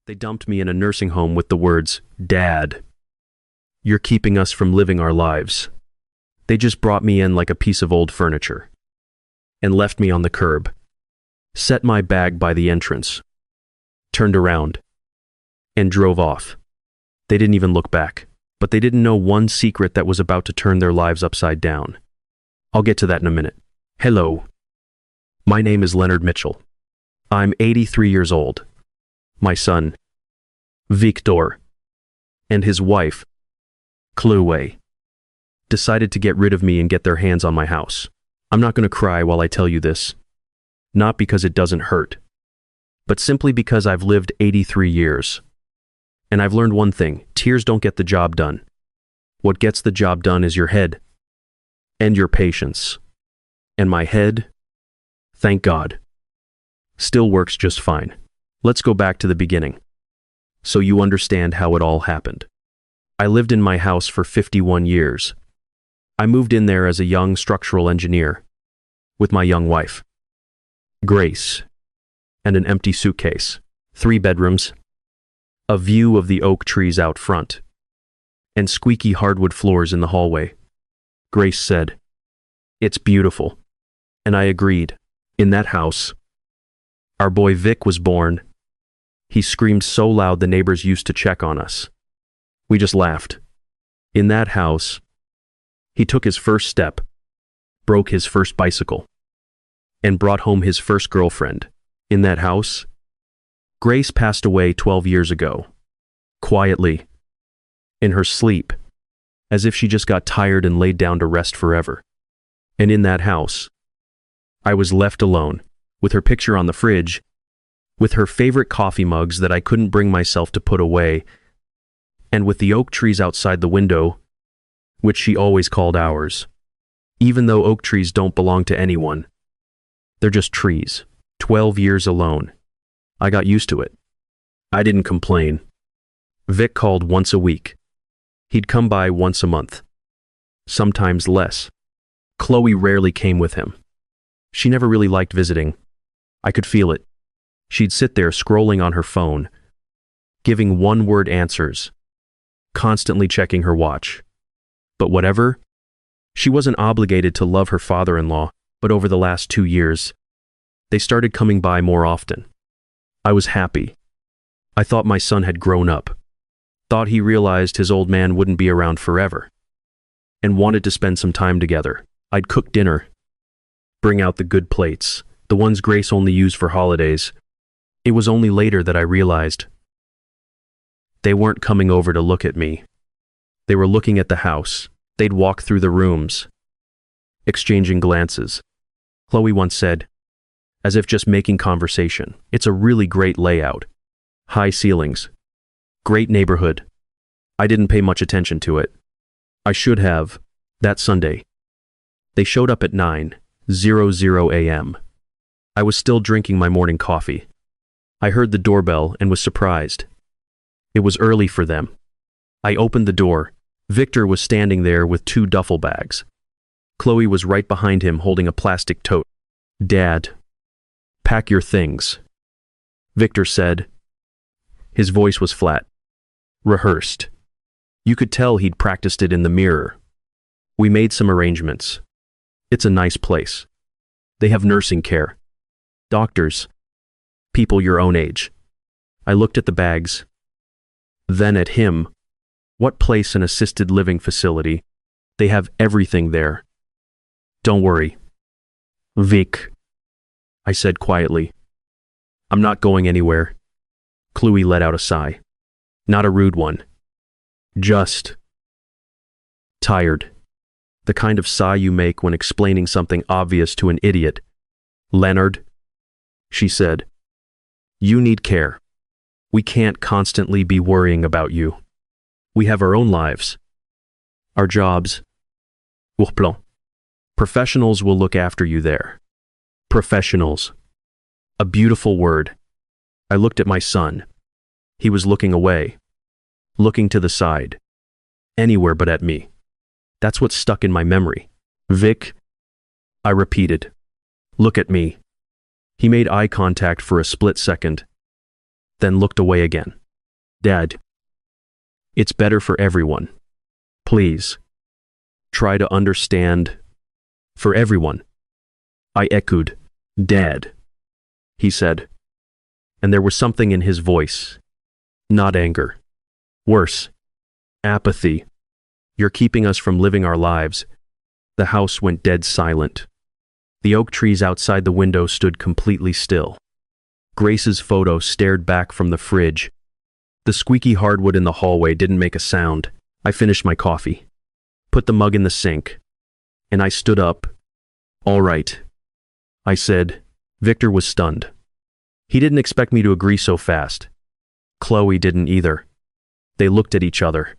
They dumped me in a nursing home with the words, "Dad, you're keeping us from living our lives." They just brought me in like a piece of old furniture and left me on the curb, set my bag by the entrance, turned around, and drove off. They didn't even look back, but they didn't know one secret that was about to turn their lives upside down. I'll get to that in a minute. Hello. My name is Leonard Mitchell. I'm 83 years old. My son, Victor, and his wife, Chloe, decided to get rid of me and get their hands on my house. I'm not going to cry while I tell you this, not because it doesn't hurt, but simply because I've lived 83 years. And I've learned one thing: tears don't get the job done. What gets the job done is your head and your patience. And my head, thank God, still works just fine. Let's go back to the beginning, so you understand how it all happened. I lived in my house for 51 years. I moved in there as a young structural engineer with my young wife, Grace, and an empty suitcase, 3 bedrooms, a view of the oak trees out front, and squeaky hardwood floors in the hallway. Grace said, "It's beautiful." And I agreed. In that house, our boy Vic was born. He screamed so loud the neighbors used to check on us. We just laughed. In that house, he took his first step, broke his first bicycle, and brought home his first girlfriend. In that house, Grace passed away 12 years ago, quietly, in her sleep, as if she just got tired and laid down to rest forever. And in that house, I was left alone, with her picture on the fridge, with her favorite coffee mugs that I couldn't bring myself to put away, and with the oak trees outside the window, which she always called ours. Even though oak trees don't belong to anyone, they're just trees. 12 years alone. I got used to it. I didn't complain. Vic called once a week. He'd come by once a month, sometimes less. Chloe rarely came with him. She never really liked visiting. I could feel it. She'd sit there scrolling on her phone, giving one-word answers, constantly checking her watch. But whatever, she wasn't obligated to love her father-in-law, but over the last 2 years, they started coming by more often. I was happy. I thought my son had grown up, thought he realized his old man wouldn't be around forever, and wanted to spend some time together. I'd cook dinner, bring out the good plates, the ones Grace only used for holidays. It was only later that I realized they weren't coming over to look at me. They were looking at the house. They'd walk through the rooms, exchanging glances. Chloe once said, as if just making conversation, "It's a really great layout. High ceilings. Great neighborhood." I didn't pay much attention to it. I should have. That Sunday, they showed up at 9:00 a.m. I was still drinking my morning coffee. I heard the doorbell and was surprised. It was early for them. I opened the door. Victor was standing there with 2 duffel bags. Chloe was right behind him holding a plastic tote. "Dad, pack your things," Victor said. His voice was flat, rehearsed. You could tell he'd practiced it in the mirror. We made some arrangements. It's a nice place. They have nursing care, doctors, people your own age. I looked at the bags, then at him. What place an assisted living facility? They have everything there. "Don't worry, Vic," I said quietly. "I'm not going anywhere." Chloe let out a sigh. Not a rude one. Just tired. The kind of sigh you make when explaining something obvious to an idiot. "Leonard," she said, "you need care. We can't constantly be worrying about you. We have our own lives, our jobs. Professionals will look after you there." Professionals. A beautiful word. I looked at my son. He was looking away, looking to the side, anywhere but at me. That's what stuck in my memory. "Vic," I repeated, "look at me." He made eye contact for a split second, then looked away again. Dad, it's better for everyone. Please, try to understand. For everyone. I echoed, Dad, he said. And there was something in his voice. Not anger. Worse. Apathy. You're keeping us from living our lives. The house went dead silent. The oak trees outside the window stood completely still. Grace's photo stared back from the fridge. The squeaky hardwood in the hallway didn't make a sound. I finished my coffee, put the mug in the sink, and I stood up. All right, I said. Victor was stunned. He didn't expect me to agree so fast. Chloe didn't either. They looked at each other.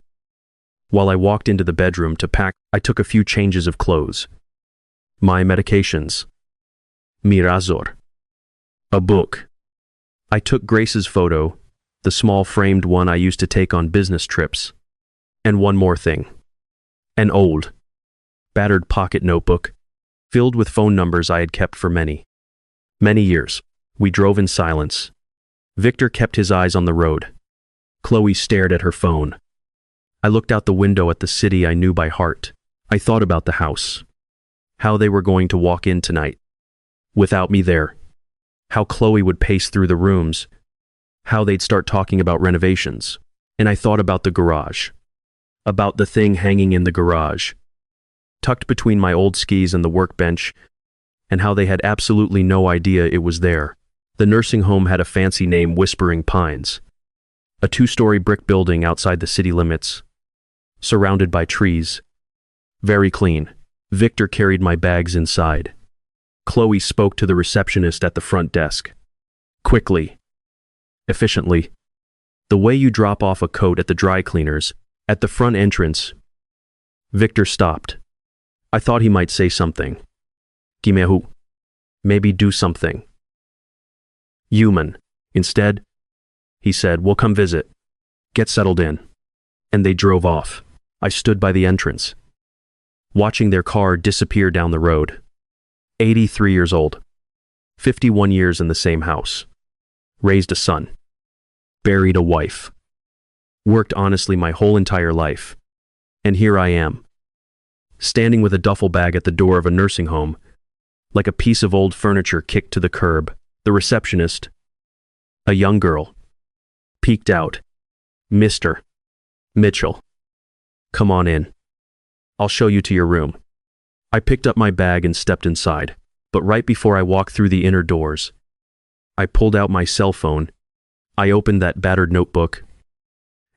While I walked into the bedroom to pack, I took a few changes of clothes. My medications. Mirazor. A book. I took Grace's photo, the small framed one I used to take on business trips. And one more thing. An old, battered pocket notebook, filled with phone numbers I had kept for many years. We drove in silence. Victor kept his eyes on the road. Chloe stared at her phone. I looked out the window at the city I knew by heart. I thought about the house. How they were going to walk in tonight. Without me there. How Chloe would pace through the rooms. How they'd start talking about renovations. And I thought about the garage. About the thing hanging in the garage. Tucked between my old skis and the workbench, and how they had absolutely no idea it was there. The nursing home had a fancy name, Whispering Pines. A 2-story brick building outside the city limits, surrounded by trees. Very clean. Victor carried my bags inside. Chloe spoke to the receptionist at the front desk. Quickly. Efficiently. The way you drop off a coat at the dry cleaners, at the front entrance. Victor stopped. I thought he might say something. Gimehu. Maybe do something. Human. Instead, he said, we'll come visit. Get settled in. And they drove off. I stood by the entrance, watching their car disappear down the road. 83 years old. 51 years in the same house. Raised a son. Buried a wife. Worked honestly my whole entire life. And here I am, standing with a duffel bag at the door of a nursing home, like a piece of old furniture kicked to the curb. The receptionist, a young girl, peeked out. Mr. Mitchell. Come on in. I'll show you to your room. I picked up my bag and stepped inside, but right before I walked through the inner doors, I pulled out my cell phone. I opened that battered notebook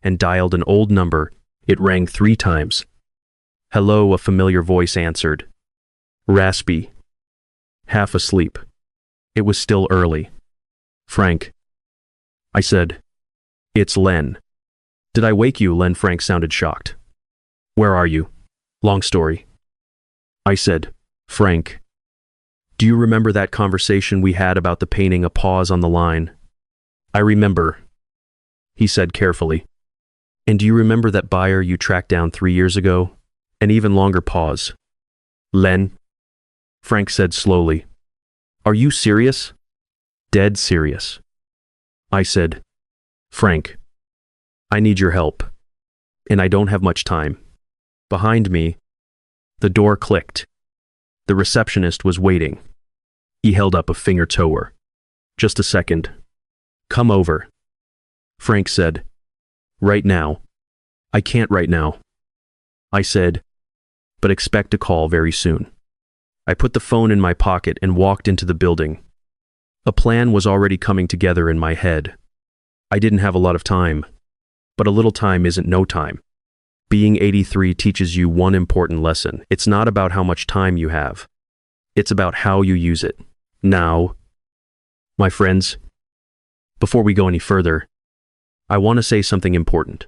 and dialed an old number. It rang 3 times. Hello, a familiar voice answered. Raspy. Half asleep. It was still early. Frank. I said. It's Len. Did I wake you, Len? Frank sounded shocked. Where are you? Long story. I said. Frank. Do you remember that conversation we had about the painting? A pause on the line. I remember, he said carefully. And do you remember that buyer you tracked down 3 years ago? An even longer pause. Len, Frank said slowly. Are you serious? Dead serious. I said, Frank, I need your help. And I don't have much time. Behind me, the door clicked. The receptionist was waiting. He held up a finger to her. Just a second. Come over. Frank said, right now. I can't right now. I said, but expect a call very soon. I put the phone in my pocket and walked into the building. A plan was already coming together in my head. I didn't have a lot of time, but a little time isn't no time. Being 83 teaches you one important lesson. It's not about how much time you have. It's about how you use it. Now, my friends, before we go any further, I want to say something important.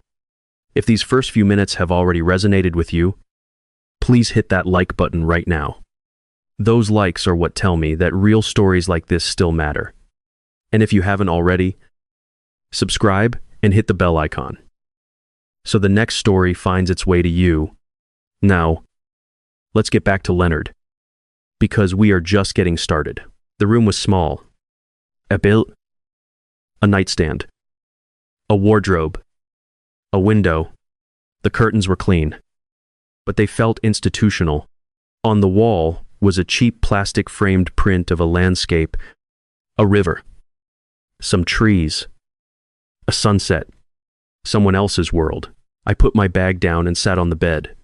If these first few minutes have already resonated with you, please hit that like button right now. Those likes are what tell me that real stories like this still matter. And if you haven't already, subscribe and hit the bell icon, so the next story finds its way to you. Now, let's get back to Leonard, because we are just getting started. The room was small. A nightstand, A wardrobe. A window. The curtains were clean, but they felt institutional. On the wall was a cheap plastic-framed print of a landscape, a river, some trees, a sunset, someone else's world. I put my bag down and sat on the bed.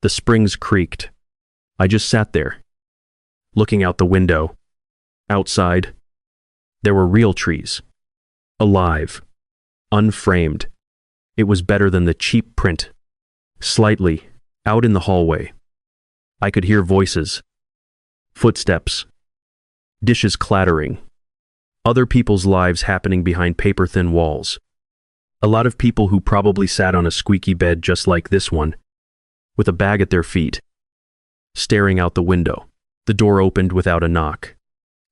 The springs creaked. I just sat there, looking out the window. Outside, there were real trees, alive, unframed. It was better than the cheap print. Slightly, out in the hallway, I could hear voices, footsteps, dishes clattering, other people's lives happening behind paper-thin walls. A lot of people who probably sat on a squeaky bed just like this one, with a bag at their feet, staring out the window. The door opened without a knock.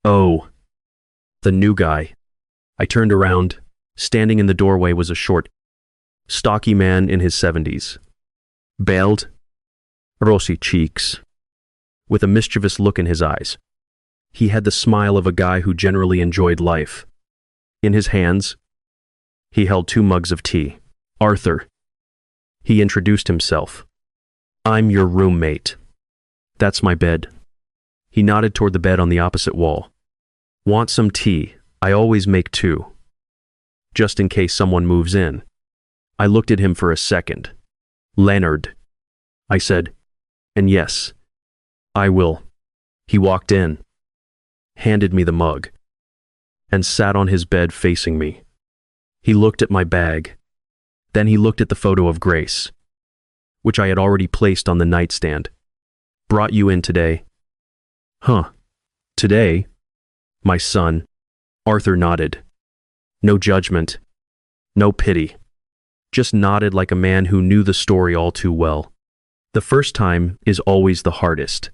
Oh, the new guy. I turned around. Standing in the doorway was a short, stocky man in his 70s. Veiled, rosy cheeks, with a mischievous look in his eyes. He had the smile of a guy who generally enjoyed life. In his hands, he held 2 mugs of tea. Arthur. He introduced himself. I'm your roommate. That's my bed. He nodded toward the bed on the opposite wall. Want some tea? I always make 2. Just in case someone moves in. I looked at him for a second. Leonard, I said, and yes, I will. He walked in, handed me the mug, and sat on his bed facing me. He looked at my bag. Then he looked at the photo of Grace, which I had already placed on the nightstand. Brought you in today. Huh. Today? My son. Arthur nodded. No judgment. No pity. Just nodded like a man who knew the story all too well. The first time is always the hardest,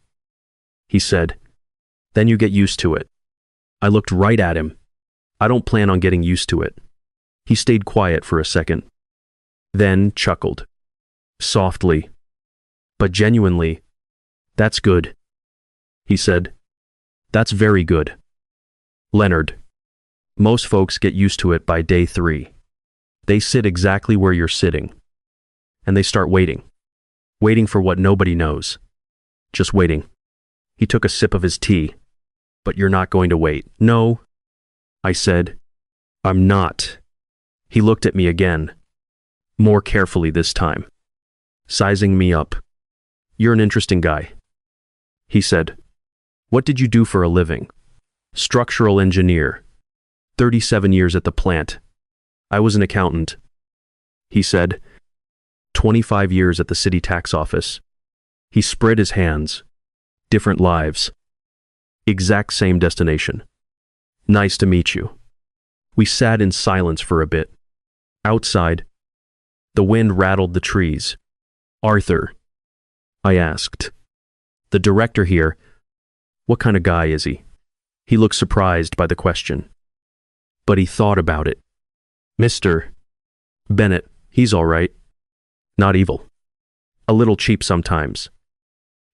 he said. Then you get used to it. I looked right at him. I don't plan on getting used to it. He stayed quiet for a second, then chuckled. Softly, but genuinely. That's good, he said. That's very good. Leonard, most folks get used to it by day 3. They sit exactly where you're sitting, and they start waiting. Waiting for what nobody knows. Just waiting. He took a sip of his tea. But you're not going to wait. No, I said. I'm not. He looked at me again, more carefully this time, sizing me up. You're an interesting guy, he said. What did you do for a living? Structural engineer. 37 years at the plant. I was an accountant, he said. 25 years at the city tax office. He spread his hands. Different lives. Exact same destination. Nice to meet you. We sat in silence for a bit. Outside, the wind rattled the trees. Arthur, I asked. The director here, what kind of guy is he? He looked surprised by the question. But he thought about it. Mr. Bennett, he's all right. Not evil. A little cheap sometimes.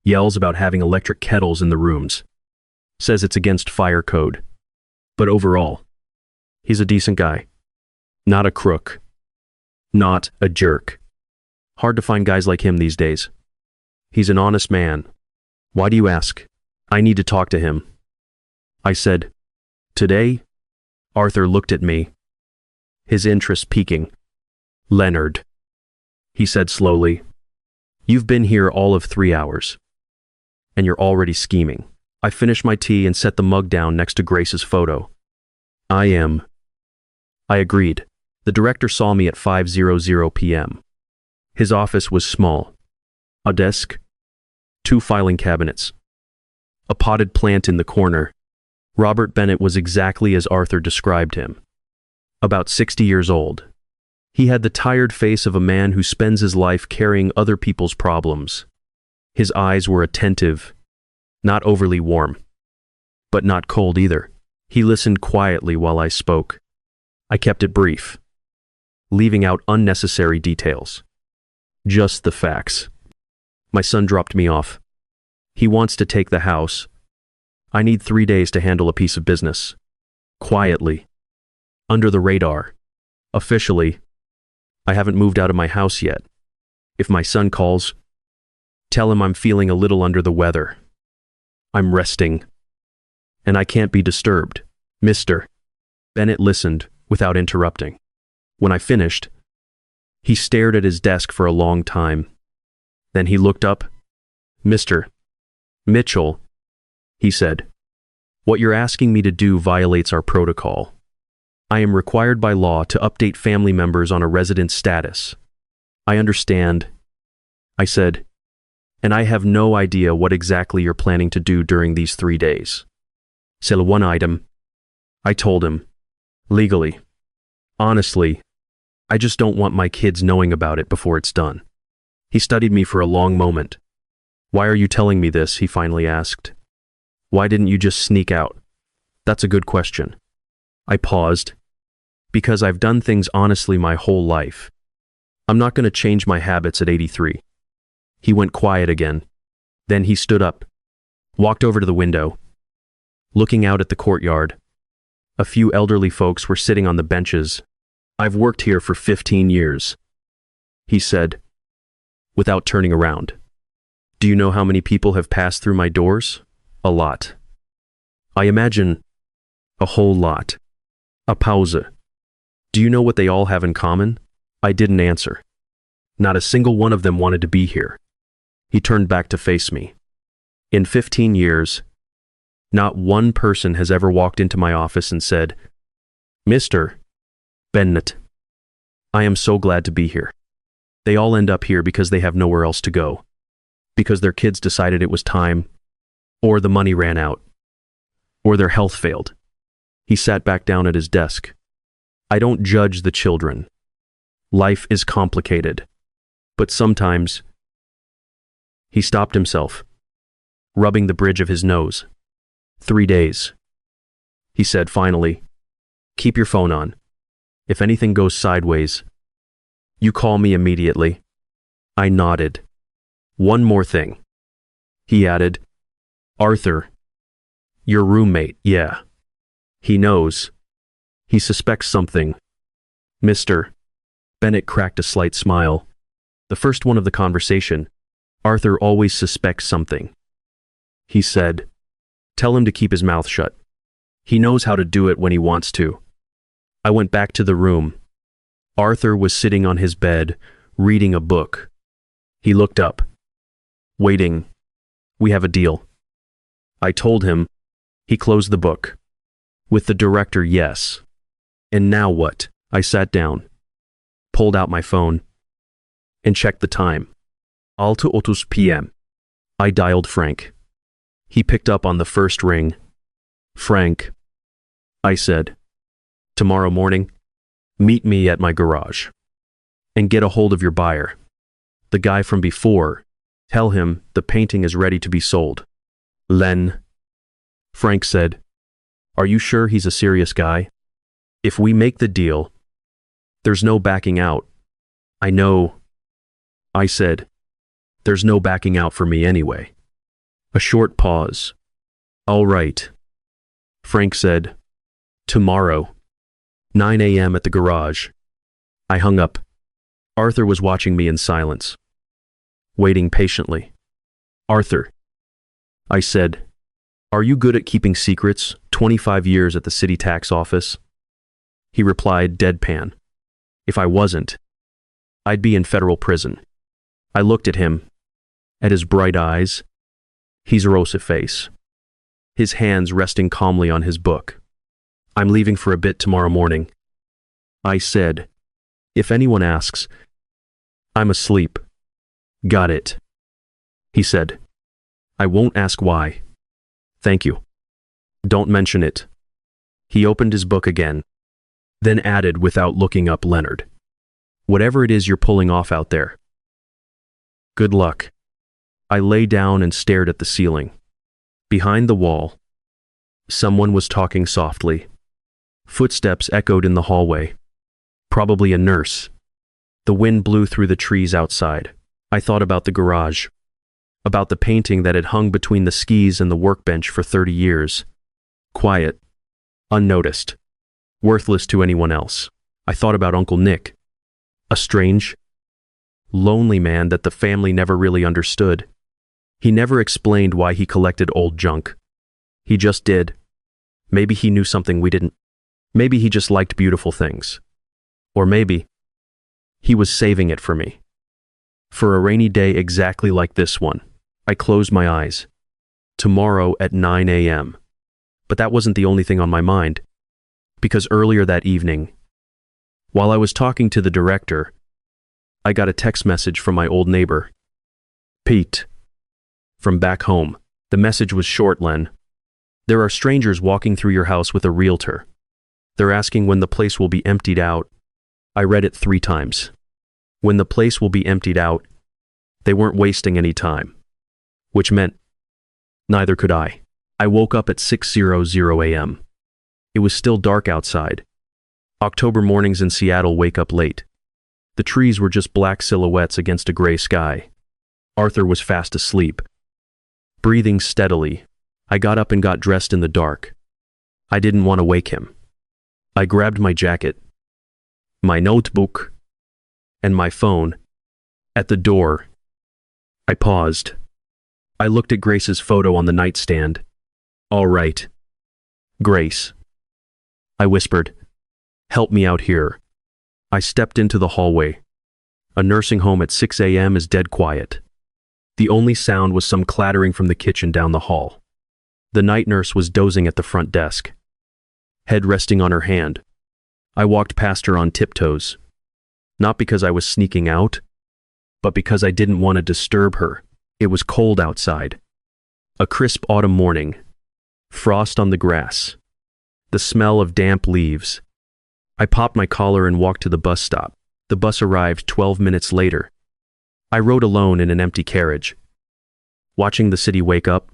Yells about having electric kettles in the rooms. Says it's against fire code. But overall, he's a decent guy. Not a crook. Not a jerk. Hard to find guys like him these days. He's an honest man. Why do you ask? I need to talk to him. I said, today? Arthur looked at me, his interest peaking. Leonard, he said slowly, you've been here all of 3 hours, and you're already scheming. I finished my tea and set the mug down next to Grace's photo. I agreed. The director saw me at 5:00 p.m. His office was small. A desk, 2 filing cabinets, a potted plant in the corner. Robert Bennett was exactly as Arthur described him. About 60 years old. He had the tired face of a man who spends his life carrying other people's problems. His eyes were attentive, not overly warm, but not cold either. He listened quietly while I spoke. I kept it brief, leaving out unnecessary details. Just the facts. My son dropped me off. He wants to take the house. I need 3 days to handle a piece of business. Quietly. Under the radar. Officially, I haven't moved out of my house yet. If my son calls, tell him I'm feeling a little under the weather. I'm resting, and I can't be disturbed. Mr. Bennett listened without interrupting. When I finished, he stared at his desk for a long time. Then he looked up. Mr. Mitchell, he said, what you're asking me to do violates our protocol. I am required by law to update family members on a resident's status. I understand, I said, and I have no idea what exactly you're planning to do during these 3 days. C'est le one item, I told him, legally. Honestly, I just don't want my kids knowing about it before it's done. He studied me for a long moment. Why are you telling me this? He finally asked. Why didn't you just sneak out? That's a good question. I paused. Because I've done things honestly my whole life. I'm not going to change my habits at 83. He went quiet again. Then he stood up, walked over to the window, looking out at the courtyard. A few elderly folks were sitting on the benches. I've worked here for 15 years, he said, without turning around. Do you know how many people have passed through my doors? A lot. I imagine a whole lot. A pause. Do you know what they all have in common? I didn't answer. Not a single one of them wanted to be here. He turned back to face me. In 15 years, not one person has ever walked into my office and said, Mr. Bennett, I am so glad to be here. They all end up here because they have nowhere else to go. Because their kids decided it was time, or the money ran out, or their health failed. He sat back down at his desk. I don't judge the children. Life is complicated. But sometimes, he stopped himself, rubbing the bridge of his nose. 3 days. He said finally, keep your phone on. If anything goes sideways, you call me immediately. I nodded. One more thing. He added, Arthur, your roommate, yeah. He knows. He suspects something. Mr. Bennett cracked a slight smile. The first one of the conversation. Arthur always suspects something. He said, tell him to keep his mouth shut. He knows how to do it when he wants to. I went back to the room. Arthur was sitting on his bed, reading a book. He looked up. Waiting. We have a deal. I told him. He closed the book. With the director, yes. And now what? I sat down, pulled out my phone, and checked the time. 6:30 p.m. I dialed Frank. He picked up on the first ring. Frank, I said, tomorrow morning, meet me at my garage. And get a hold of your buyer. The guy from before. Tell him the painting is ready to be sold. Len. Frank said, are you sure he's a serious guy? If we make the deal, there's no backing out. I know. I said, there's no backing out for me anyway. A short pause. All right. Frank said, tomorrow, 9 a.m. at the garage. I hung up. Arthur was watching me in silence, waiting patiently. Arthur, I said, are you good at keeping secrets? 25 years at the city tax office? He replied deadpan. If I wasn't, I'd be in federal prison. I looked at him, at his bright eyes, his rosy face, his hands resting calmly on his book. I'm leaving for a bit tomorrow morning. I said, if anyone asks, I'm asleep. Got it. He said, I won't ask why. Thank you. Don't mention it. He opened his book again, then added without looking up, Leonard, whatever it is you're pulling off out there, good luck. I lay down and stared at the ceiling. Behind the wall, someone was talking softly. Footsteps echoed in the hallway. Probably a nurse. The wind blew through the trees outside. I thought about the garage, about the painting that had hung between the skis and the workbench for 30 years. Quiet, unnoticed, worthless to anyone else. I thought about Uncle Nick, a strange, lonely man that the family never really understood. He never explained why he collected old junk. He just did. Maybe he knew something we didn't. Maybe he just liked beautiful things. Or maybe he was saving it for me. For a rainy day exactly like this one. I closed my eyes. Tomorrow at 9 a.m. But that wasn't the only thing on my mind. Because earlier that evening, while I was talking to the director, I got a text message from my old neighbor, Pete, from back home. The message was short, Len. There are strangers walking through your house with a realtor. They're asking when the place will be emptied out. I read it 3 times. When the place will be emptied out, they weren't wasting any time. Which meant neither could I. I woke up at 6:00 a.m. It was still dark outside. October mornings in Seattle wake up late. The trees were just black silhouettes against a gray sky. Arthur was fast asleep. Breathing steadily, I got up and got dressed in the dark. I didn't want to wake him. I grabbed my jacket, my notebook, and my phone. At the door, I paused. I looked at Grace's photo on the nightstand. All right. Grace. I whispered, help me out here. I stepped into the hallway. A nursing home at 6 a.m. is dead quiet. The only sound was some clattering from the kitchen down the hall. The night nurse was dozing at the front desk, head resting on her hand. I walked past her on tiptoes, not because I was sneaking out, but because I didn't want to disturb her. It was cold outside. A crisp autumn morning, frost on the grass, the smell of damp leaves. I popped my collar and walked to the bus stop. The bus arrived 12 minutes later. I rode alone in an empty carriage, watching the city wake up,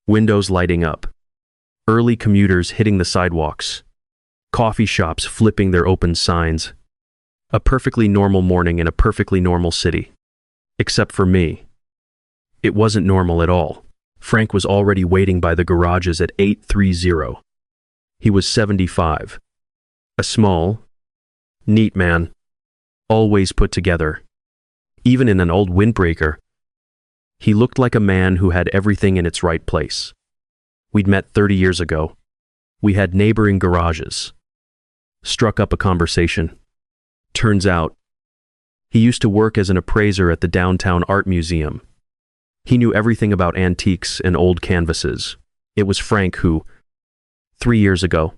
windows lighting up, early commuters hitting the sidewalks, coffee shops flipping their open signs. A perfectly normal morning in a perfectly normal city. Except for me. It wasn't normal at all. Frank was already waiting by the garages at 8:30. He was 75. A small, neat man, always put together. Even in an old windbreaker, he looked like a man who had everything in its right place. We'd met 30 years ago. We had neighboring garages. Struck up a conversation. Turns out, he used to work as an appraiser at the downtown art museum. He knew everything about antiques and old canvases. It was Frank who, 3 years ago,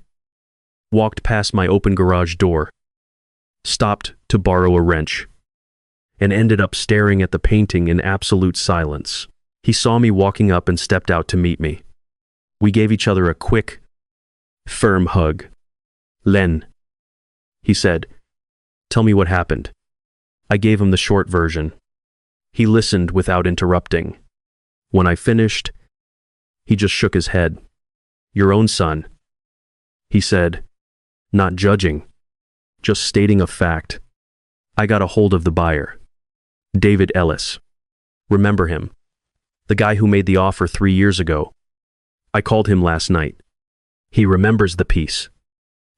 walked past my open garage door, stopped to borrow a wrench, and ended up staring at the painting in absolute silence. He saw me walking up and stepped out to meet me. We gave each other a quick, firm hug. Len, he said, tell me what happened. I gave him the short version. He listened without interrupting. When I finished, he just shook his head. Your own son, he said, not judging, just stating a fact. I got a hold of the buyer, David Ellis. Remember him? The guy who made the offer 3 years ago. I called him last night. He remembers the piece.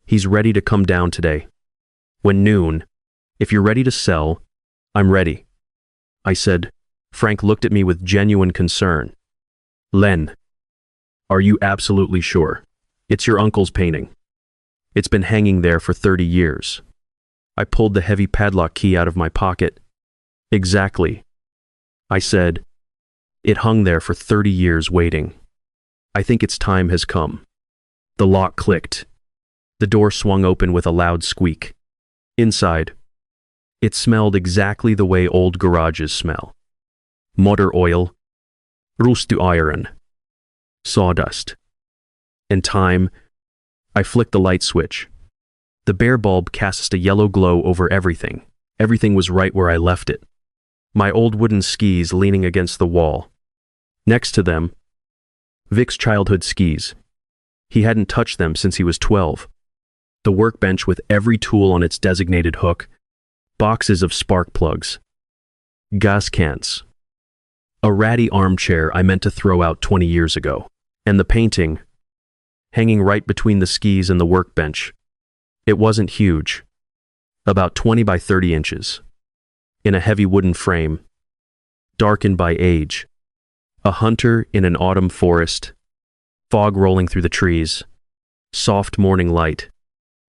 He's ready to come down today. When noon, if you're ready to sell, I'm ready. I said. Frank looked at me with genuine concern. Len, are you absolutely sure? It's your uncle's painting. It's been hanging there for 30 years. I pulled the heavy padlock key out of my pocket. Exactly. I said, it hung there for 30 years waiting. I think its time has come. The lock clicked. The door swung open with a loud squeak. Inside, it smelled exactly the way old garages smell. Motor oil, rusty iron, sawdust. In time, I flicked the light switch. The bare bulb cast a yellow glow over everything. Everything was right where I left it. My old wooden skis leaning against the wall. Next to them, Vic's childhood skis. He hadn't touched them since he was 12. The workbench with every tool on its designated hook. Boxes of spark plugs. Gas cans. A ratty armchair I meant to throw out 20 years ago. And the painting, hanging right between the skis and the workbench. It wasn't huge. about 20 by 30 inches, in a heavy wooden frame, darkened by age. A hunter in an autumn forest, fog rolling through the trees, soft morning light,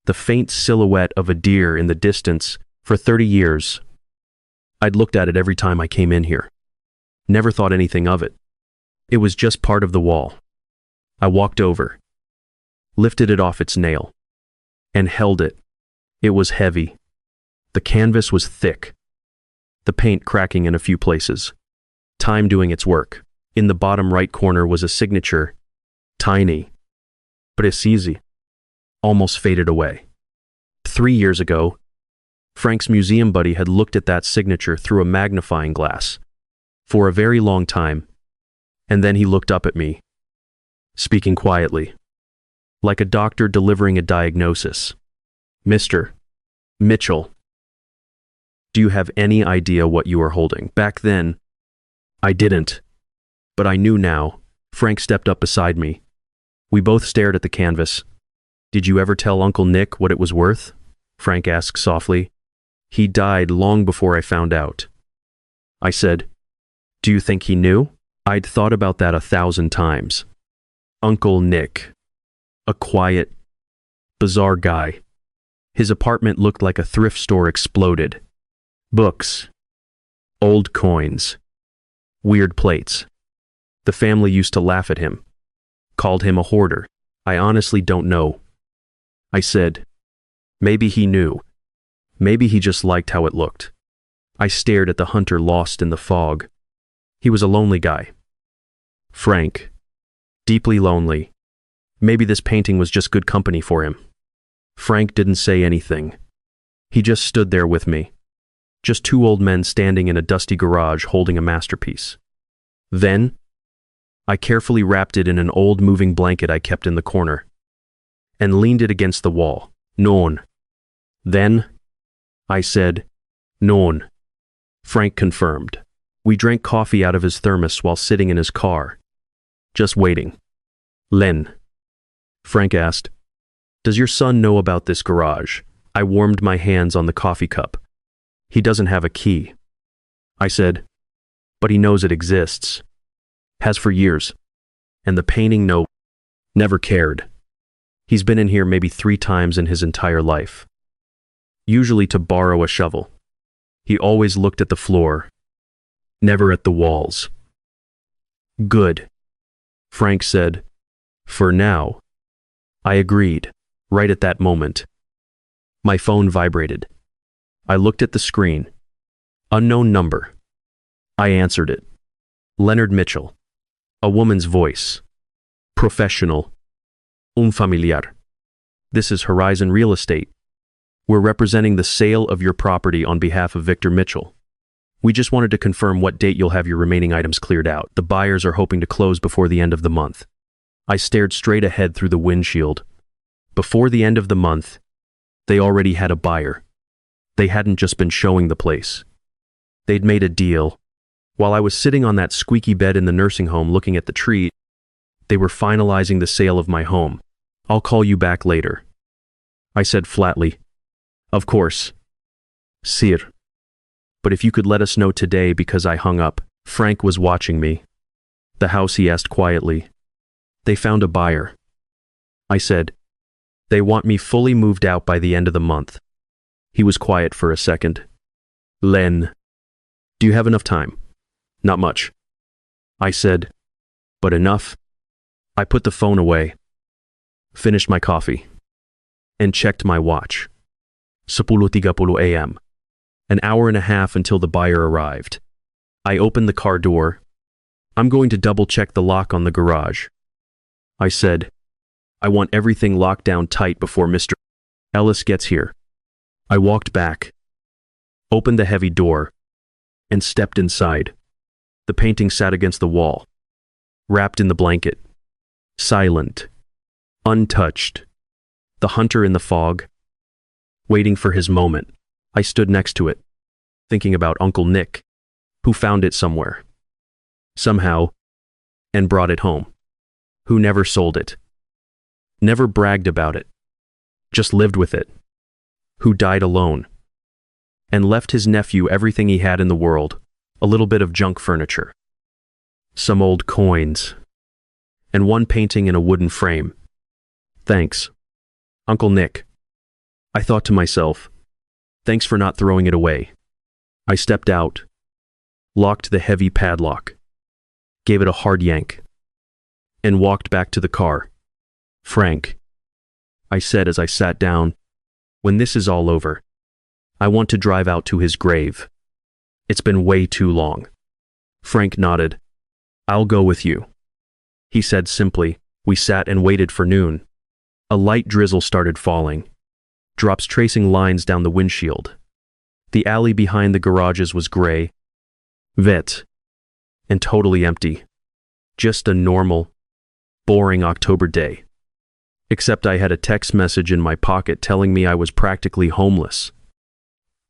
the faint silhouette of a deer in the distance. For 30 years, I'd looked at it every time I came in here. Never thought anything of it. It was just part of the wall. I walked over, lifted it off its nail, and held it. It was heavy. The canvas was thick, the paint cracking in a few places. Time doing its work. In the bottom right corner was a signature, tiny, but it's easy, almost faded away. 3 years ago, Frank's museum buddy had looked at that signature through a magnifying glass for a very long time, and then he looked up at me, speaking quietly, like a doctor delivering a diagnosis. "Mr. Mitchell, do you have any idea what you are holding?" Back then, I didn't, but I knew now. Frank stepped up beside me. We both stared at the canvas. "Did you ever tell Uncle Nick what it was worth?" Frank asked softly. "He died long before I found out." I said, "Do you think he knew?" I'd thought about that 1,000 times. Uncle Nick. A quiet, bizarre guy. His apartment looked like a thrift store exploded. Books. Old coins. Weird plates. The family used to laugh at him. Called him a hoarder. I honestly don't know. I said, maybe he knew. Maybe he just liked how it looked. I stared at the hunter lost in the fog. He was a lonely guy. Frank. Deeply lonely. Maybe this painting was just good company for him. Frank didn't say anything. He just stood there with me. Just two old men standing in a dusty garage holding a masterpiece. Then, I carefully wrapped it in an old moving blanket I kept in the corner and leaned it against the wall. "Non." Then, I said, "Non." Frank confirmed. We drank coffee out of his thermos while sitting in his car, just waiting. "Len," Frank asked, "does your son know about this garage?" I warmed my hands on the coffee cup. "He doesn't have a key." I said, "But he knows it exists. Has for years. And the painting, no, never cared. He's been in here maybe 3 times in his entire life. Usually to borrow a shovel. He always looked at the floor, never at the walls." "Good," Frank said. "For now." I agreed, right at that moment. My phone vibrated. I looked at the screen. Unknown number. I answered it. Leonard Mitchell. A woman's voice. Professional. Familiar. "This is Horizon Real Estate. We're representing the sale of your property on behalf of Victor Mitchell. We just wanted to confirm what date you'll have your remaining items cleared out. The buyers are hoping to close before the end of the month." I stared straight ahead through the windshield. Before the end of the month, they already had a buyer. They hadn't just been showing the place. They'd made a deal. While I was sitting on that squeaky bed in the nursing home looking at the tree, they were finalizing the sale of my home. "I'll call you back later," I said flatly. "Of course, sir. But if you could let us know today because I hung up." Frank was watching me. "The house," he asked quietly. "They found a buyer." I said, "They want me fully moved out by the end of the month." He was quiet for a second. "Len, do you have enough time?" "Not much." I said, "But enough." I put the phone away, finished my coffee, and checked my watch. 10:30 a.m. An hour and a half until the buyer arrived. I opened the car door. "I'm going to double-check the lock on the garage," I said. "I want everything locked down tight before Mr. Ellis gets here." I walked back, opened the heavy door, and stepped inside. The painting sat against the wall, wrapped in the blanket, silent, untouched. The hunter in the fog, waiting for his moment. I stood next to it, thinking about Uncle Nick, who found it somewhere, somehow, and brought it home, who never sold it, never bragged about it, just lived with it, who died alone. and left his nephew everything he had in the world, a little bit of junk furniture, some old coins, and one painting in a wooden frame. Thanks, Uncle Nick. I thought to myself, thanks for not throwing it away. I stepped out, locked the heavy padlock, gave it a hard yank, and walked back to the car. Frank, I said as I sat down, when this is all over, I want to drive out to his grave. It's been way too long. Frank nodded. I'll go with you, he said simply. We sat and waited for noon. A light drizzle started falling, drops tracing lines down the windshield. The alley behind the garages was gray, wet, and totally empty. Just a normal, boring October day. Except I had a text message in my pocket telling me I was practically homeless.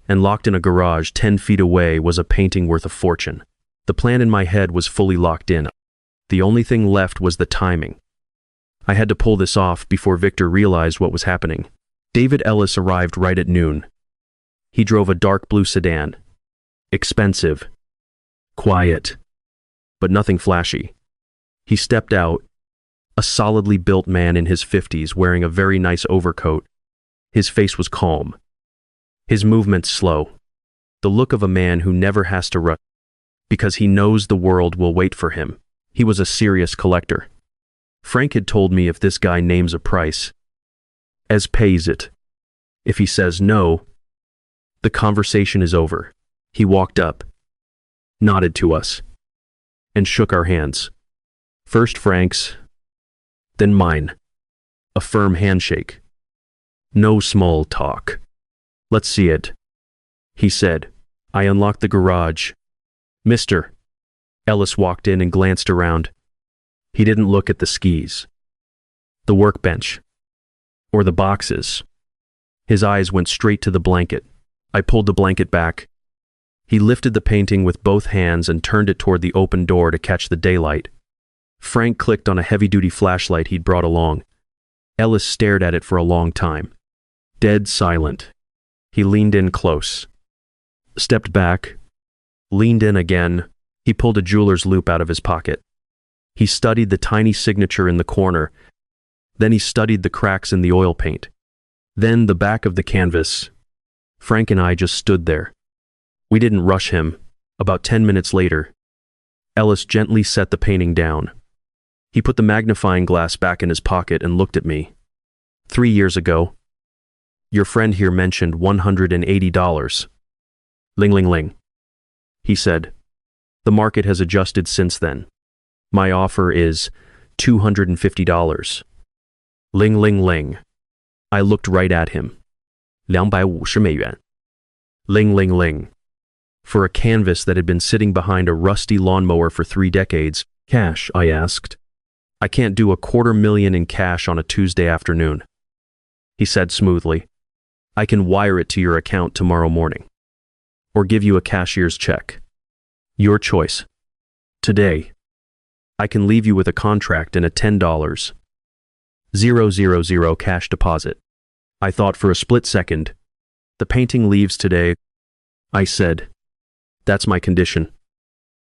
And locked in a garage 10 feet away was a painting worth a fortune. The plan in my head was fully locked in. The only thing left was the timing. I had to pull this off before Victor realized what was happening. David Ellis arrived right at noon. He drove a dark blue sedan. Expensive. Quiet. But nothing flashy. He stepped out, a solidly built man in his 50s wearing a very nice overcoat. His face was calm. His movements slow. The look of a man who never has to rush because he knows the world will wait for him. He was a serious collector. Frank had told me if this guy names a price, Ez pays it. If he says no, the conversation is over. He walked up, nodded to us, and shook our hands. First Frank's, then mine. A firm handshake. No small talk. Let's see it, he said. I unlocked the garage. Mr. Ellis walked in and glanced around. He didn't look at the skis, the workbench, or the boxes. His eyes went straight to the blanket. I pulled the blanket back. He lifted the painting with both hands and turned it toward the open door to catch the daylight. Frank clicked on a heavy-duty flashlight he'd brought along. Ellis stared at it for a long time. Dead silent. He leaned in close, stepped back, leaned in again. He pulled a jeweler's loupe out of his pocket. He studied the tiny signature in the corner. Then he studied the cracks in the oil paint. Then the back of the canvas. Frank and I just stood there. We didn't rush him. About 10 minutes later, Ellis gently set the painting down. He put the magnifying glass back in his pocket and looked at me. 3 years ago, your friend here mentioned $180. Ling ling ling, he said. The market has adjusted since then. My offer is $250. Ling ling ling. I looked right at him. 250美元. Ling ling ling. For a canvas that had been sitting behind a rusty lawnmower for 3 decades, cash, I asked. I can't do $250,000 in cash on a Tuesday afternoon, he said smoothly. I can wire it to your account tomorrow morning, or give you a cashier's check. Your choice. Today, I can leave you with a contract and a $10,000 cash deposit. I thought for a split second. The painting leaves today, I said. That's my condition.